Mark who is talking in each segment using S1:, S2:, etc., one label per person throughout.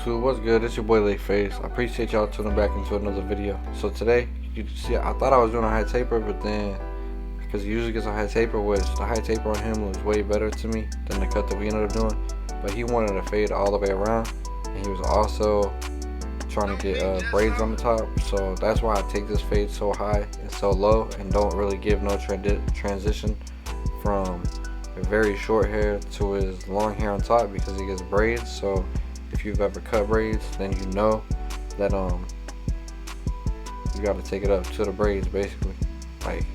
S1: YouTube, what's good? It's your boy Late Face. I appreciate y'all tuning back into another video. So today, you see, I thought I was doing a high taper, but then, because he usually gets a high taper, which the high taper on him was way better to me than the cut that we ended up doing. But he wanted to fade all the way around, and he was also trying to get braids on the top. So that's why I take this fade so high and so low, and don't really give no transition from a very short hair to his long hair on top, because he gets braids. So if you've ever cut braids, then you know that you got to take it up to the braids, basically. Like,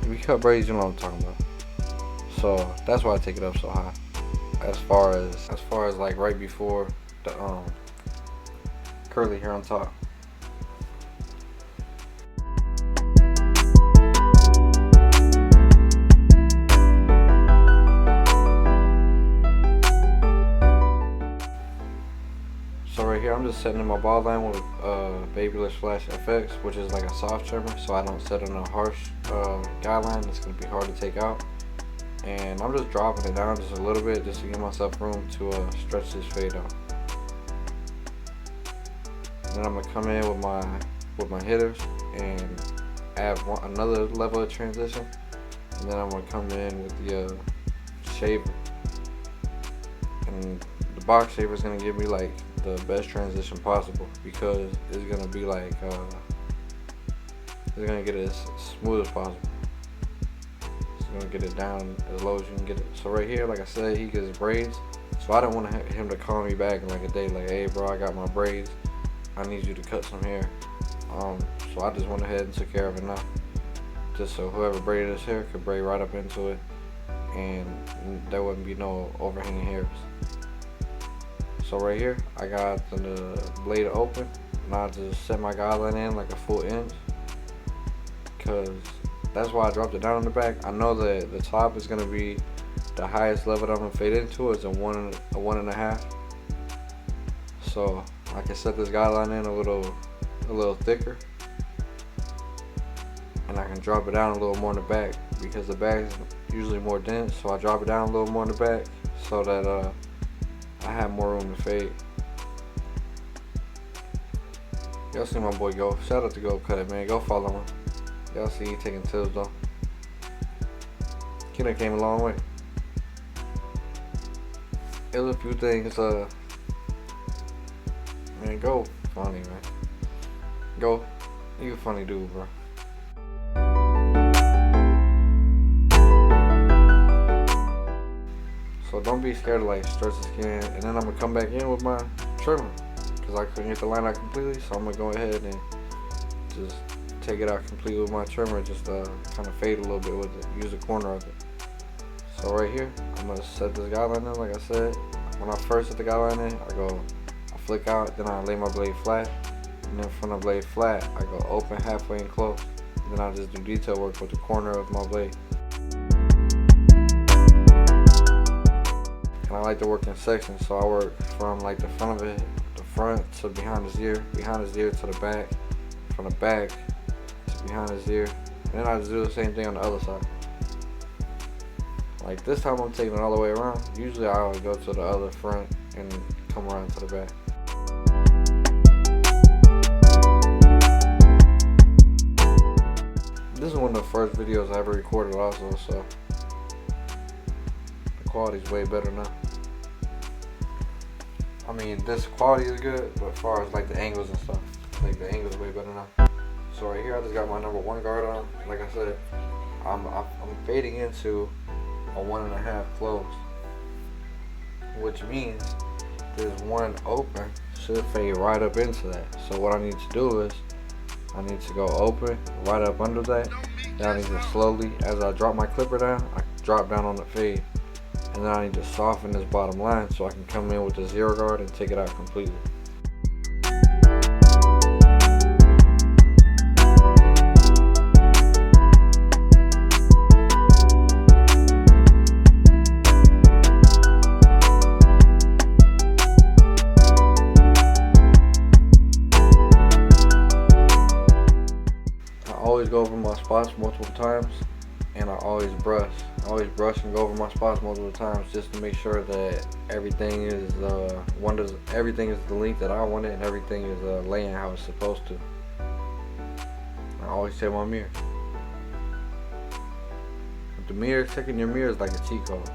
S1: if you cut braids, you know what I'm talking about. So that's why I take it up so high. As far as like right before the curly hair on top. So right here, I'm just setting in my ball line with Babyliss FX, which is like a soft trimmer, so I don't set in a harsh guideline that's going to be hard to take out. And I'm just dropping it down just a little bit, just to give myself room to stretch this fade out. And then I'm going to come in with my hitters and add another level of transition. And then I'm going to come in with the shaver. And the box shaver is going to give me like the best transition possible, because it's gonna be like it's gonna get it as smooth as possible. It's gonna get it down as low as you can get it. So right here, like I said, he gets braids, so I don't want him to call me back in like a day like, hey bro, I got my braids, I need you to cut some hair. So I just went ahead and took care of it now, just so whoever braided his hair could braid right up into it, and there wouldn't be no overhanging hairs. So right here, I got the blade open, and I just set my guideline in like a full inch, because that's why I dropped it down on the back. I know that the top is gonna be the highest level that I'm gonna fade into is a 1.5. So I can set this guideline in a little thicker, and I can drop it down a little more in the back, because the back is usually more dense. So I drop it down a little more in the back so that I have more room to fade. Y'all see my boy Go. Shout out to Go Cut It, man. Go follow him. Y'all see he taking tips though. Kid done came a long way. There's a few things, man, Go funny, man. Go, you a funny dude, bro. So don't be scared to like stretch the skin. And then I'm gonna come back in with my trimmer, because I couldn't get the line out completely. So I'm gonna go ahead and just take it out completely with my trimmer, just kind of fade a little bit with it, use a corner of it. So right here, I'm gonna set this guideline in. Like I said, when I first set the guideline in, I flick out, then I lay my blade flat, and then from the blade flat, I go open halfway and close. And then I just do detail work with the corner of my blade. I like to work in sections, so I work from like the front of it, the front to behind his ear to the back, from the back to behind his ear, and then I just do the same thing on the other side. Like this time I'm taking it all the way around. Usually I always go to the other front and come around to the back. This is one of the first videos I ever recorded also, so the quality's way better now. I mean, this quality is good, but as far as like the angles and stuff, like the angles are way better now. So right here, I just got my number 1 guard on. Like I said, I'm fading into a 1.5 close, which means this one open should fade right up into that. So what I need to do is, I need to go open right up under that. Then I need to slowly, as I drop my clipper down, I drop down on the fade. And then I need to soften this bottom line so I can come in with the 0 guard and take it out completely. I always go over my spots multiple times and I always brush. And go over my spots multiple times just to make sure that everything is everything is the length that I want it, and everything is laying how it's supposed to. I always check my mirror. With the mirror, checking your mirror is like a cheat code.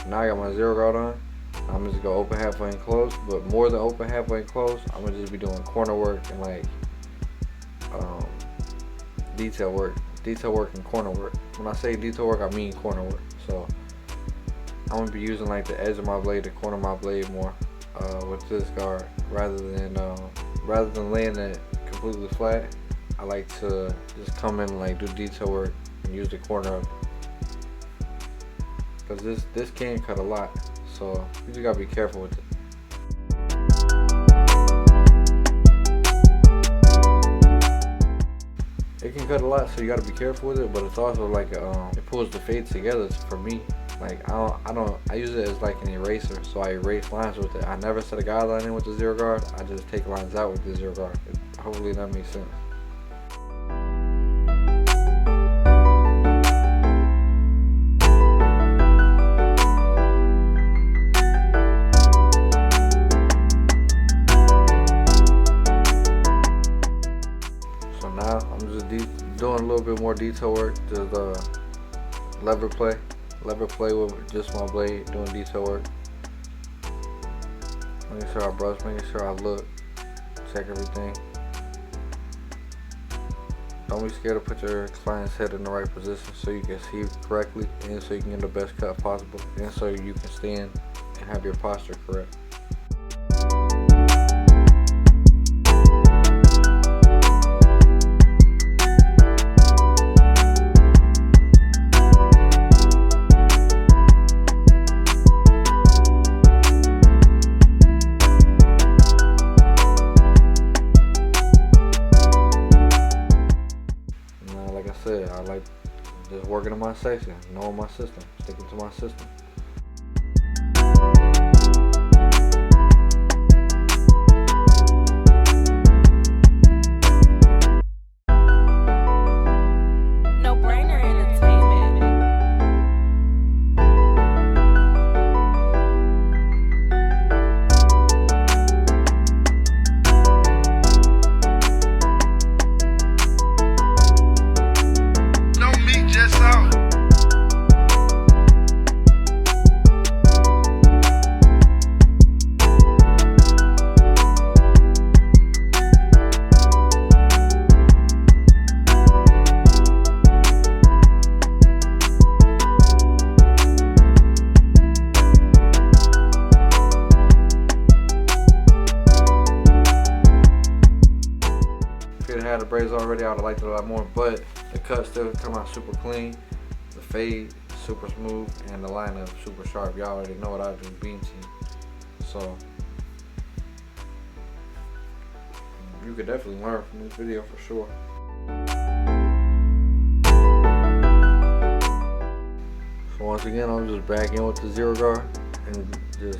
S1: Now I got my 0 guard on. I'm just gonna open halfway and close, but more than open halfway and close, I'm gonna just be doing corner work and like detail work and corner work. When I say detail work, I mean corner work. So I'm gonna be using like the edge of my blade to corner my blade more with this guard, rather than laying it completely flat. I like to just come in and like do detail work and use the corner of it. Because this can cut a lot, so you just gotta be careful with it. It can cut a lot, so you gotta be careful with it. But it's also like it pulls the fade together for me. Like I use it as like an eraser, so I erase lines with it. I never set a guideline in with the 0 guard. I just take lines out with the 0 guard. Hopefully that makes sense. Now I'm just doing a little bit more detail work, just lever play with just my blade, doing detail work, making sure I brush, making sure I look, check everything. Don't be scared to put your client's head in the right position so you can see correctly, and so you can get the best cut possible, and so you can stand and have your posture correct. I like just working in my section, knowing my system, sticking to my system. Had the braids already, I would have liked it a lot more, but the cut still come out super clean, the fade super smooth, and the lineup super sharp. Y'all already know what I do, beam team. So you could definitely learn from this video for sure. So once again, I'm just back in with the 0 guard, and just,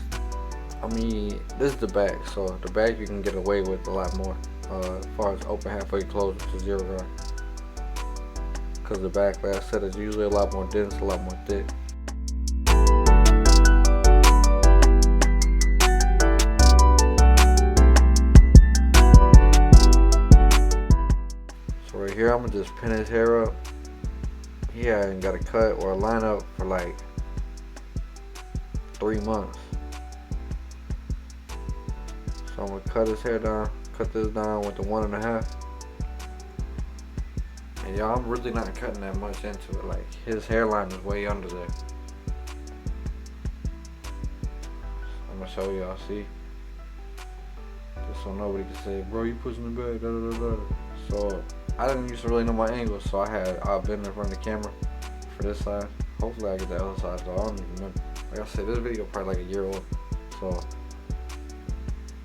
S1: I mean, this is the back, so the back you can get away with a lot more. As far as open halfway close with the 0 guard, because the back, like I said, is usually a lot more dense, a lot more thick. So right here, I'm gonna just pin his hair up. He hadn't got a cut or a line up for like 3 months. So I'm gonna cut his hair down, cut this down with the 1.5. And y'all, I'm really not cutting that much into it. Like, his hairline is way under there. I'm gonna show y'all, see? Just so nobody can say, bro, you pushing the back, da da da da. So, I didn't used to really know my angles, so I've been in front of the camera for this side. Hopefully I get the other side, though. I don't even remember. Like I said, this video probably like a year old. So,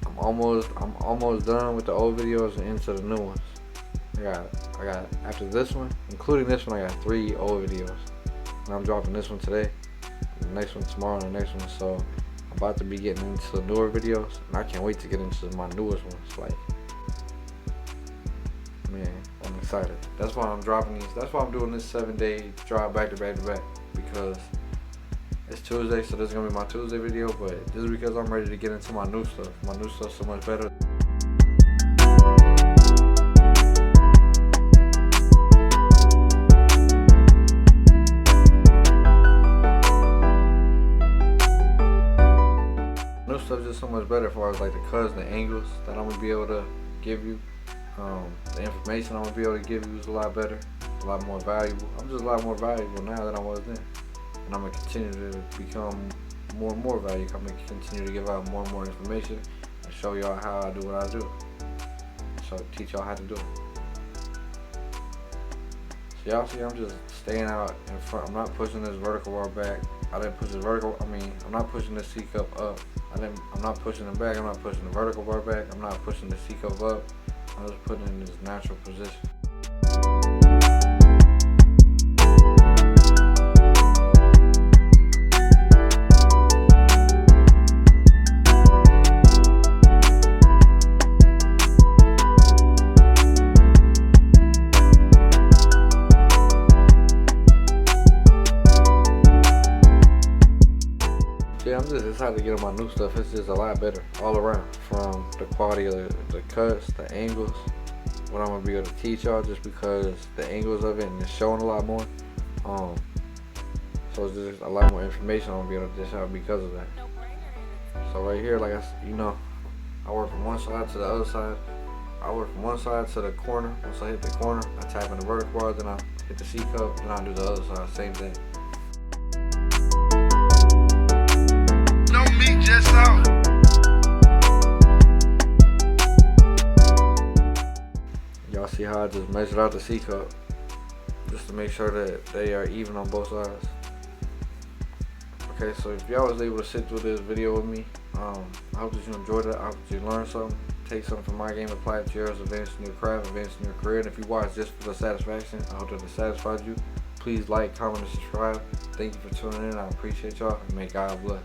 S1: I'm almost done with the old videos and into the new ones. I got after this one, including this one, I got 3 old videos. And I'm dropping this one today, the next one tomorrow, and the next one. So I'm about to be getting into the newer videos, and I can't wait to get into my newest ones. Like, man, I'm excited. That's why I'm dropping these. That's why I'm doing this 7-day drive back to back to back, because it's Tuesday, so this is gonna be my Tuesday video. But this is because I'm ready to get into my new stuff. My new stuff's so much better. New stuff's just so much better as far as like the cuts, the angles that I'm gonna be able to give you. The information I'm gonna be able to give you is a lot better, a lot more valuable. I'm just a lot more valuable now than I was then, and I'm gonna continue to become more and more valuable. I'm gonna continue to give out more and more information and show y'all how I do what I do. So teach y'all how to do it. So y'all see, I'm just staying out in front. I'm not pushing this vertical bar back. I didn't push this vertical. I'm not pushing this C cup up. I'm not pushing it back. I'm not pushing the vertical bar back. I'm not pushing the C cup up. I'm just putting it in this natural position. Yeah, I'm just excited to get on my new stuff. It's just a lot better all around, from the quality of the cuts, the angles, what I'm gonna be able to teach y'all, just because the angles of it and it's showing a lot more. So it's just a lot more information I'm gonna be able to dish out because of that. So right here, like I work from one side to the other side. I work from one side to the corner. Once I hit the corner, I tap in the vertical bar, then I hit the C cup, then I do the other side, same thing.
S2: Just out.
S1: Y'all see how I just measured out the C cup just to make sure that they are even on both sides. Okay, so if y'all was able to sit through this video with me, I hope that you enjoyed it. I hope that you learned something, take something from my game, apply it to yours, advance in your craft, advance in your career. And if you watch just for the satisfaction, I hope that it satisfied you. Please like, comment, and subscribe. Thank you for tuning in. I appreciate y'all, and may God bless.